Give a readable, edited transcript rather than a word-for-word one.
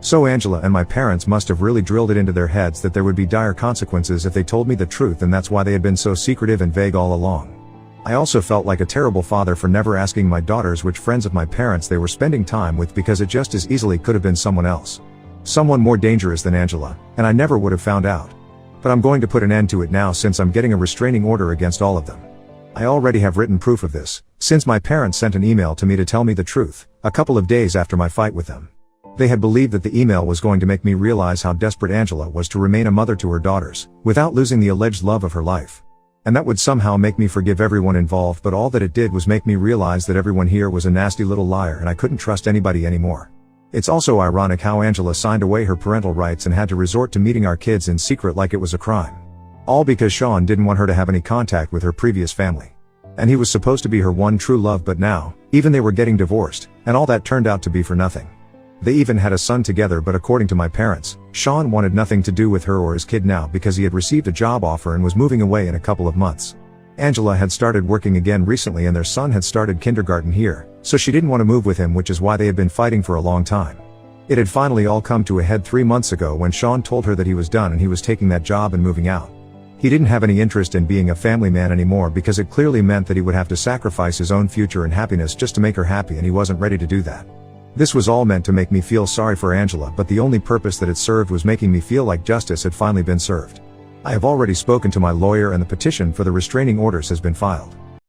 So Angela and my parents must have really drilled it into their heads that there would be dire consequences if they told me the truth, and that's why they had been so secretive and vague all along. I also felt like a terrible father for never asking my daughters which friends of my parents they were spending time with, because it just as easily could have been someone else. Someone more dangerous than Angela, and I never would have found out. But I'm going to put an end to it now, since I'm getting a restraining order against all of them. I already have written proof of this, since my parents sent an email to me to tell me the truth, a couple of days after my fight with them. They had believed that the email was going to make me realize how desperate Angela was to remain a mother to her daughters, without losing the alleged love of her life. And that would somehow make me forgive everyone involved, but all that it did was make me realize that everyone here was a nasty little liar and I couldn't trust anybody anymore. It's also ironic how Angela signed away her parental rights and had to resort to meeting our kids in secret like it was a crime. All because Sean didn't want her to have any contact with her previous family. And he was supposed to be her one true love, but now, even they were getting divorced, and all that turned out to be for nothing. They even had a son together, but according to my parents, Sean wanted nothing to do with her or his kid now because he had received a job offer and was moving away in a couple of months. Angela had started working again recently and their son had started kindergarten here, so she didn't want to move with him, which is why they had been fighting for a long time. It had finally all come to a head 3 months ago when Sean told her that he was done and he was taking that job and moving out. He didn't have any interest in being a family man anymore because it clearly meant that he would have to sacrifice his own future and happiness just to make her happy, and he wasn't ready to do that. This was all meant to make me feel sorry for Angela, but the only purpose that it served was making me feel like justice had finally been served. I have already spoken to my lawyer and the petition for the restraining orders has been filed.